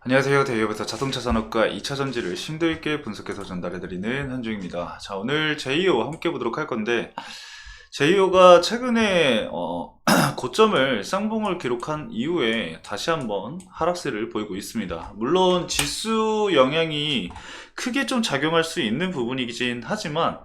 안녕하세요. 대기업에서 자동차 산업과 2차 전지를 심도 있게 분석해서 전달해드리는 한중입니다. 자, 오늘 제이오 함께 보도록 할 건데, 제이오가 최근에 고점을 쌍봉을 기록한 이후에 다시 한번 하락세를 보이고 있습니다. 물론 지수 영향이 크게 좀 작용할 수 있는 부분이긴 하지만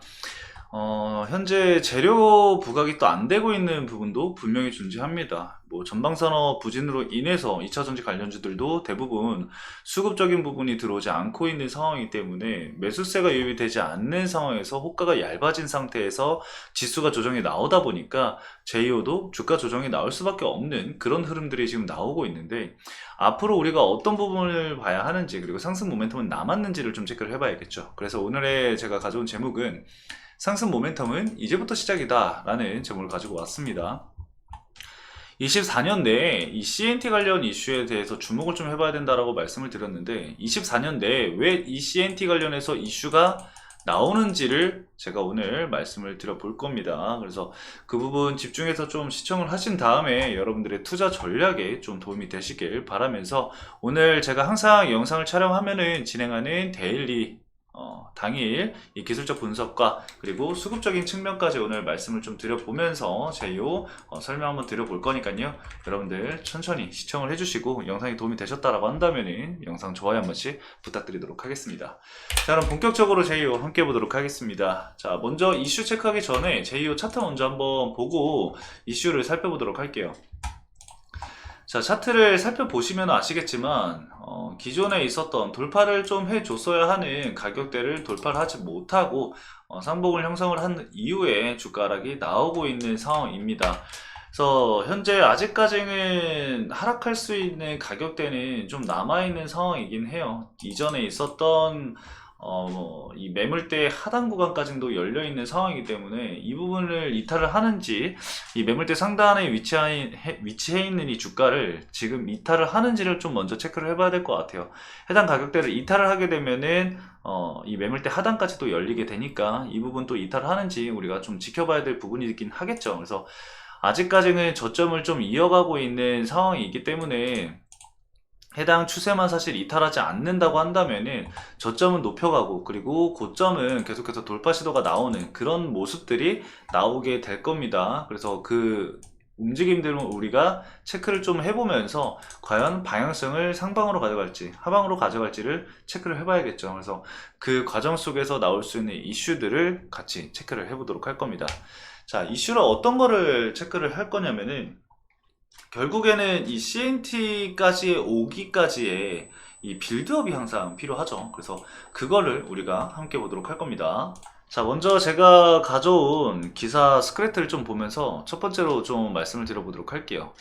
현재 재료 부각이 또 안 되고 있는 부분도 분명히 존재합니다. 뭐 전방산업 부진으로 인해서 2차전지 관련주들도 대부분 수급적인 부분이 들어오지 않고 있는 상황이기 때문에 매수세가 유입이 되지 않는 상황에서 호가가 얇아진 상태에서 지수가 조정이 나오다 보니까 제이오도 주가 조정이 나올 수밖에 없는 그런 흐름들이 지금 나오고 있는데, 앞으로 우리가 어떤 부분을 봐야 하는지, 그리고 상승 모멘텀은 남았는지를 좀 체크를 해봐야겠죠. 그래서 오늘의 제가 가져온 제목은 상승 모멘텀은 이제부터 시작이다 라는 제목을 가지고 왔습니다. 24년 내에 이 CNT 관련 이슈에 대해서 주목을 좀 해봐야 된다라고 말씀을 드렸는데, 24년 내에 왜 이 CNT 관련해서 이슈가 나오는지를 제가 오늘 말씀을 드려볼 겁니다. 그래서 그 부분 집중해서 좀 시청을 하신 다음에 여러분들의 투자 전략에 좀 도움이 되시길 바라면서, 오늘 제가 항상 영상을 촬영하면은 진행하는 데일리 당일 이 기술적 분석과 그리고 수급적인 측면까지 오늘 말씀을 좀 드려보면서 제이오 설명 한번 드려볼 거니까요. 여러분들 천천히 시청을 해주시고 영상이 도움이 되셨다라고 한다면은 영상 좋아요 한 번씩 부탁드리도록 하겠습니다. 자, 그럼 본격적으로 제이오 함께 보도록 하겠습니다. 자, 먼저 이슈 체크하기 전에 제이오 차트 먼저 한번 보고 이슈를 살펴보도록 할게요. 자, 차트를 살펴보시면 아시겠지만 기존에 있었던 돌파를 좀 해줬어야 하는 가격대를 돌파를 하지 못하고 상봉을 형성을 한 이후에 주가 하락이 나오고 있는 상황입니다. 그래서 현재 아직까지는 하락할 수 있는 가격대는 좀 남아있는 상황이긴 해요. 이전에 있었던 이 매물대 하단 구간까지도 열려있는 상황이기 때문에 이 부분을 이탈을 하는지, 이 매물대 상단에 위치해 있는 이 주가를 지금 이탈을 하는지를 좀 먼저 체크를 해봐야 될 것 같아요. 해당 가격대를 이탈을 하게 되면은 이 매물대 하단까지도 열리게 되니까 이 부분 또 이탈을 하는지 우리가 좀 지켜봐야 될 부분이긴 하겠죠. 그래서 아직까지는 저점을 좀 이어가고 있는 상황이기 때문에 해당 추세만 사실 이탈하지 않는다고 한다면은 저점은 높여가고, 그리고 고점은 계속해서 돌파 시도가 나오는 그런 모습들이 나오게 될 겁니다. 그래서 그 움직임들은 우리가 체크를 좀 해보면서 과연 방향성을 상방으로 가져갈지 하방으로 가져갈지를 체크를 해봐야겠죠. 그래서 그 과정 속에서 나올 수 있는 이슈들을 같이 체크를 해보도록 할 겁니다. 자, 이슈를 어떤 거를 체크를 할 거냐면은, 결국에는 이 CNT까지 오기까지의 이 빌드업이 항상 필요하죠. 그래서 그거를 우리가 함께 보도록 할 겁니다. 자, 먼저 제가 가져온 기사 스크래트를 좀 보면서 첫 번째로 좀 말씀을 드려보도록 할게요.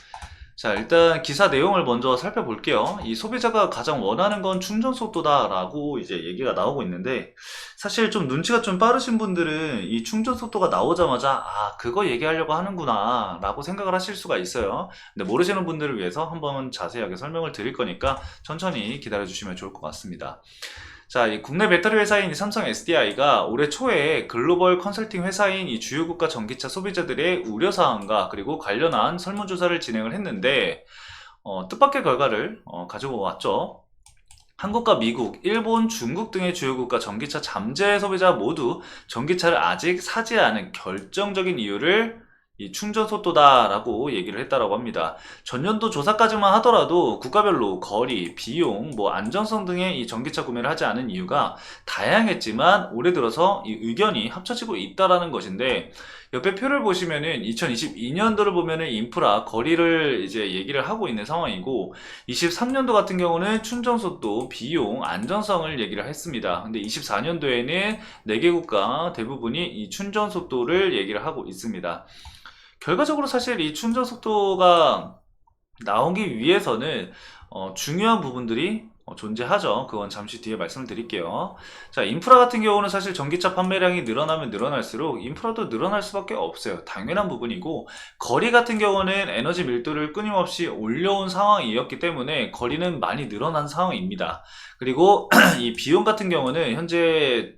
자, 일단 기사 내용을 먼저 살펴볼게요. 이 소비자가 가장 원하는 건 충전 속도다라고 이제 얘기가 나오고 있는데, 사실 좀 눈치가 좀 빠르신 분들은 이 충전 속도가 나오자마자 그거 얘기하려고 하는구나 라고 생각을 하실 수가 있어요. 근데 모르시는 분들을 위해서 한번 자세하게 설명을 드릴 거니까 천천히 기다려 주시면 좋을 것 같습니다. 자, 이 국내 배터리 회사인 이 삼성 SDI가 올해 초에 글로벌 컨설팅 회사인 이 주요 국가 전기차 소비자들의 우려사항과 그리고 관련한 설문조사를 진행을 했는데, 뜻밖의 결과를 가지고 왔죠. 한국과 미국, 일본, 중국 등의 주요 국가 전기차 잠재 소비자 모두 전기차를 아직 사지 않은 결정적인 이유를 이 충전 속도다라고 얘기를 했다라고 합니다. 전년도 조사까지만 하더라도 국가별로 거리, 비용, 안전성 등의 이 전기차 구매를 하지 않은 이유가 다양했지만, 올해 들어서 이 의견이 합쳐지고 있다라는 것인데, 옆에 표를 보시면은 2022년도를 보면은 인프라, 거리를 이제 얘기를 하고 있는 상황이고, 23년도 같은 경우는 충전 속도, 비용, 안전성을 얘기를 했습니다. 근데 24년도에는 4개 국가 대부분이 이 충전 속도를 얘기를 하고 있습니다. 결과적으로 사실 이 충전 속도가 나오기 위해서는 중요한 부분들이 존재하죠. 그건 잠시 뒤에 말씀을 드릴게요. 자, 인프라 같은 경우는 사실 전기차 판매량이 늘어나면 늘어날수록 인프라도 늘어날 수밖에 없어요. 당연한 부분이고, 거리 같은 경우는 에너지 밀도를 끊임없이 올려온 상황이었기 때문에 거리는 많이 늘어난 상황입니다. 그리고 이 비용 같은 경우는 현재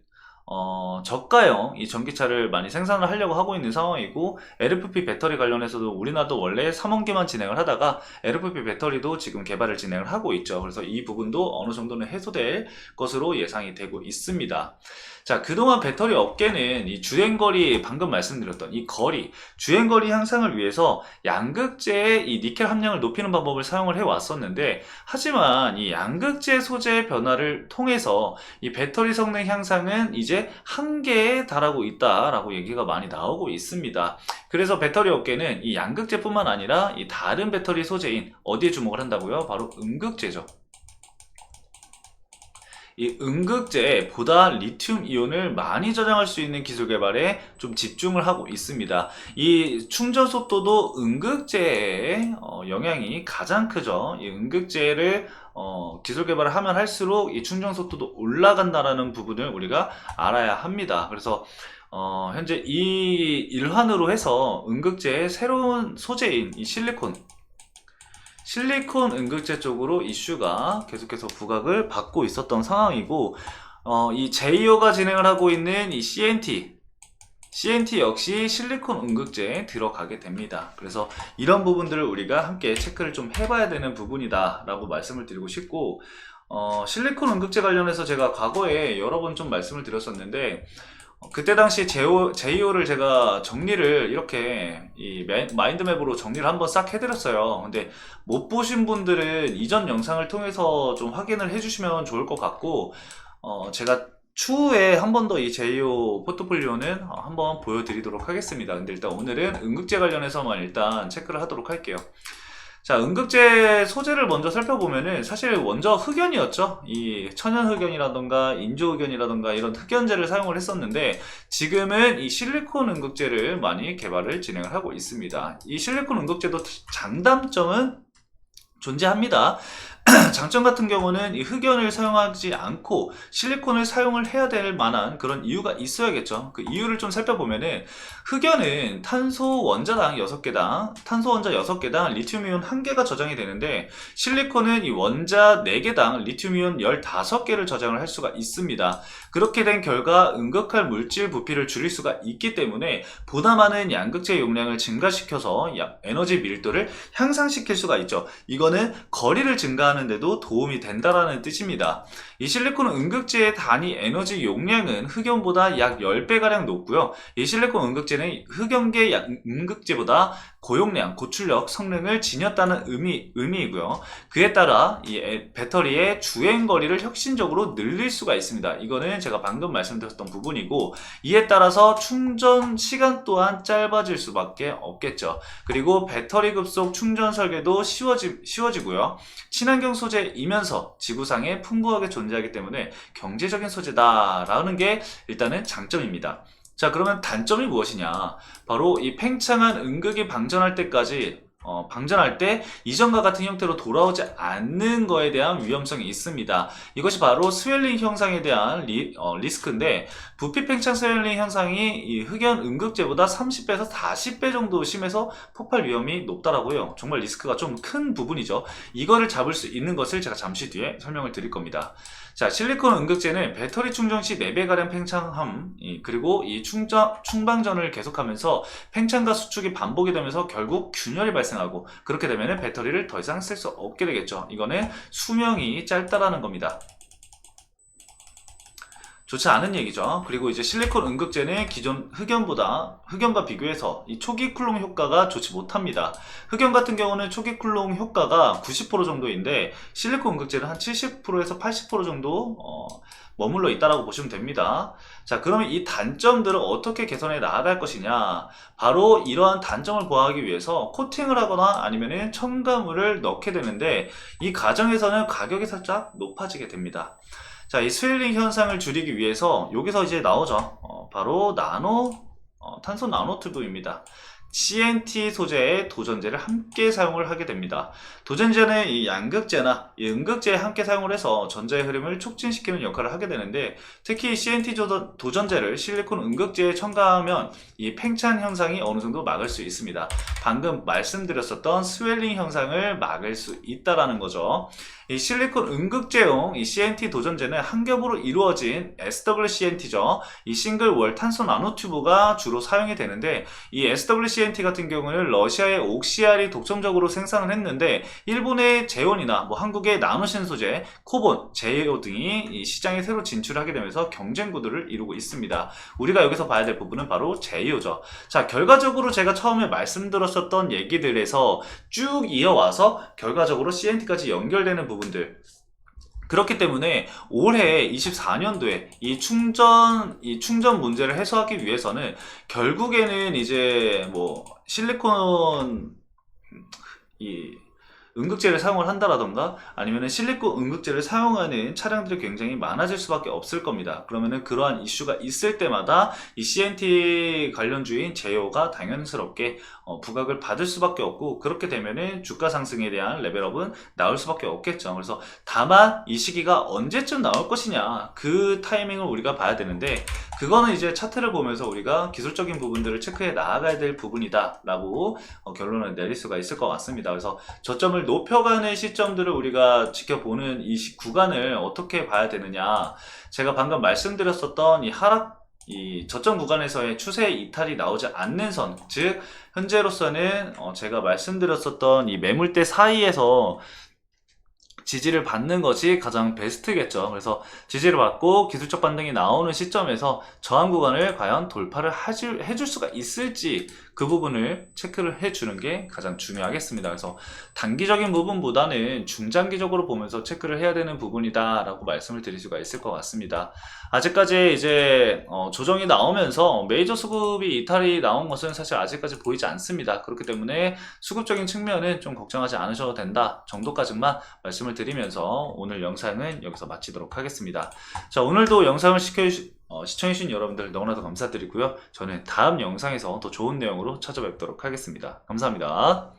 저가형 이 전기차를 많이 생산을 하려고 하고 있는 상황이고, LFP 배터리 관련해서도 우리나라도 원래 3원기만 진행을 하다가 LFP 배터리도 지금 개발을 진행을 하고 있죠. 그래서 이 부분도 어느 정도는 해소될 것으로 예상이 되고 있습니다. 자, 그동안 배터리 업계는 이 주행거리, 방금 말씀드렸던 이 거리, 주행거리 향상을 위해서 양극재의 이 니켈 함량을 높이는 방법을 사용을 해 왔었는데, 하지만 이 양극재 소재 변화를 통해서 이 배터리 성능 향상은 이제 한계에 달하고 있다라고 얘기가 많이 나오고 있습니다. 그래서 배터리 업계는 이 양극재뿐만 아니라 이 다른 배터리 소재인 어디에 주목을 한다고요? 바로 음극재죠. 이 음극재보다 리튬 이온을 많이 저장할 수 있는 기술 개발에 좀 집중을 하고 있습니다. 이 충전 속도도 음극재의 영향이 가장 크죠. 이 음극재를 기술 개발을 하면 할수록 이 충전 속도도 올라간다라는 부분을 우리가 알아야 합니다. 그래서 현재 이 일환으로 해서 음극재의 새로운 소재인 이 실리콘 음극재 쪽으로 이슈가 계속해서 부각을 받고 있었던 상황이고, 이 제이오가 진행을 하고 있는 이 CNT 역시 실리콘 음극재에 들어가게 됩니다. 그래서 이런 부분들을 우리가 함께 체크를 좀 해봐야 되는 부분이다 라고 말씀을 드리고 싶고, 실리콘 음극재 관련해서 제가 과거에 여러 번 좀 말씀을 드렸었는데, 그때 당시 제이오를 제가 정리를 이렇게 이 마인드맵으로 정리를 한번 싹 해드렸어요. 근데 못 보신 분들은 이전 영상을 통해서 좀 확인을 해주시면 좋을 것 같고, 제가 추후에 한 번 더 이 제이오 포트폴리오는 한번 보여드리도록 하겠습니다. 근데 일단 오늘은 음극재 관련해서만 일단 체크를 하도록 할게요. 자, 음극재 소재를 먼저 살펴보면은 사실 먼저 흑연이었죠. 이 천연 흑연이라던가 인조 흑연이라던가 이런 흑연재를 사용을 했었는데, 지금은 이 실리콘 음극재를 많이 개발을 진행을 하고 있습니다. 이 실리콘 음극재도 장단점은 존재합니다. 장점 같은 경우는 이 흑연을 사용하지 않고 실리콘을 사용을 해야 될 만한 그런 이유가 있어야겠죠. 그 이유를 좀 살펴보면은, 흑연은 탄소 원자 6개당 리튬이온 1개가 저장이 되는데, 실리콘은 이 원자 4개당 리튬이온 15개를 저장을 할 수가 있습니다. 그렇게 된 결과 음극할 물질 부피를 줄일 수가 있기 때문에 보다 많은 양극재 용량을 증가시켜서 에너지 밀도를 향상시킬 수가 있죠. 이거는 거리를 증가하는 데도 도움이 된다라는 뜻입니다. 이 실리콘 음극재의 단위 에너지 용량은 흑연보다 약 10배가량 높고요. 이 실리콘 음극재는 흑연계 음극재보다 고용량, 고출력 성능을 지녔다는 의미이고요. 그에 따라 이 배터리의 주행거리를 혁신적으로 늘릴 수가 있습니다. 이거는 제가 방금 말씀드렸던 부분이고, 이에 따라서 충전 시간 또한 짧아질 수밖에 없겠죠. 그리고 배터리 급속 충전 설계도 쉬워지고요. 친환경 소재이면서 지구상에 풍부하게 존재하기 때문에 경제적인 소재다라는 게 일단은 장점입니다. 자, 그러면 단점이 무엇이냐? 바로 이 팽창한 음극이 방전할 때 이전과 같은 형태로 돌아오지 않는 거에 대한 위험성이 있습니다. 이것이 바로 스웰링 형상에 대한 리스크인데, 부피 팽창 스웰링 현상이 이 흑연 음극재보다 30배에서 40배 정도 심해서 폭발 위험이 높다라고요. 정말 리스크가 좀 큰 부분이죠. 이거를 잡을 수 있는 것을 제가 잠시 뒤에 설명을 드릴 겁니다. 자, 실리콘 음극재는 배터리 충전 시 4배가량 팽창함, 그리고 이 충방전을 계속하면서 팽창과 수축이 반복이 되면서 결국 균열이 발생하고, 그렇게 되면 배터리를 더 이상 쓸 수 없게 되겠죠. 이거는 수명이 짧다라는 겁니다. 좋지 않은 얘기죠. 그리고 이제 실리콘 음극재는 기존 흑연과 비교해서 이 초기 쿨롱 효과가 좋지 못합니다. 흑연 같은 경우는 초기 쿨롱 효과가 90% 정도인데, 실리콘 음극재는 한 70%에서 80% 정도 머물러 있다라고 보시면 됩니다. 자, 그러면 이 단점들을 어떻게 개선해 나아갈 것이냐? 바로 이러한 단점을 보완하기 위해서 코팅을 하거나 아니면은 첨가물을 넣게 되는데, 이 과정에서는 가격이 살짝 높아지게 됩니다. 자, 이 스웰링 현상을 줄이기 위해서 여기서 이제 나오죠. 바로 탄소 나노튜브입니다. CNT 소재의 도전제를 함께 사용을 하게 됩니다. 도전제는 이 양극재나 이 음극재에 함께 사용을 해서 전자의 흐름을 촉진시키는 역할을 하게 되는데, 특히 CNT 도전제를 실리콘 음극재에 첨가하면 이 팽창 현상이 어느 정도 막을 수 있습니다. 방금 말씀드렸었던 스웰링 현상을 막을 수 있다라는 거죠. 이 실리콘 음극재용 이 CNT 도전제는 한 겹으로 이루어진 SWCNT죠. 이 싱글 월 탄소 나노튜브가 주로 사용이 되는데, 이 SWCNT 같은 경우는 러시아의 옥시알이 독점적으로 생산을 했는데, 일본의 제온이나 뭐 한국의 나노신소재, 코본, 제이오 등이 이 시장에 새로 진출하게 되면서 경쟁 구도를 이루고 있습니다. 우리가 여기서 봐야 될 부분은 바로 제이오죠. 자, 결과적으로 제가 처음에 말씀드렸었던 얘기들에서 쭉 이어와서 결과적으로 CNT까지 연결되는 부분들, 그렇기 때문에 올해 24년도에 이 충전 문제를 해소하기 위해서는 결국에는 이제 뭐 실리콘 이 음극재를 사용을 한다라던가 아니면은 실리콘 음극재를 사용하는 차량들이 굉장히 많아질 수밖에 없을 겁니다. 그러면은 그러한 이슈가 있을 때마다 이 CNT 관련주인 제이오가 당연스럽게 부각을 받을 수밖에 없고, 그렇게 되면은 주가 상승에 대한 레벨업은 나올 수밖에 없겠죠. 그래서 다만 이 시기가 언제쯤 나올 것이냐, 그 타이밍을 우리가 봐야 되는데, 그거는 이제 차트를 보면서 우리가 기술적인 부분들을 체크해 나아가야 될 부분이다 라고 결론을 내릴 수가 있을 것 같습니다. 그래서 저점을 높여가는 시점들을 우리가 지켜보는 이 구간을 어떻게 봐야 되느냐, 제가 방금 말씀드렸었던 이 저점 구간에서의 추세 이탈이 나오지 않는 선, 즉 현재로서는 제가 말씀드렸었던 이 매물대 사이에서 지지를 받는 것이 가장 베스트겠죠. 그래서 지지를 받고 기술적 반등이 나오는 시점에서 저항 구간을 과연 돌파를 해줄 수가 있을지, 그 부분을 체크를 해주는 게 가장 중요하겠습니다. 그래서 단기적인 부분보다는 중장기적으로 보면서 체크를 해야 되는 부분이다 라고 말씀을 드릴 수가 있을 것 같습니다. 아직까지 이제 조정이 나오면서 메이저 수급이 이탈이 나온 것은 사실 아직까지 보이지 않습니다. 그렇기 때문에 수급적인 측면은 좀 걱정하지 않으셔도 된다 정도까지만 말씀을 드리면서 오늘 영상은 여기서 마치도록 하겠습니다. 자, 오늘도 영상을 시청해주신 여러분들 너무나도 감사드리고요. 저는 다음 영상에서 더 좋은 내용으로 찾아뵙도록 하겠습니다. 감사합니다.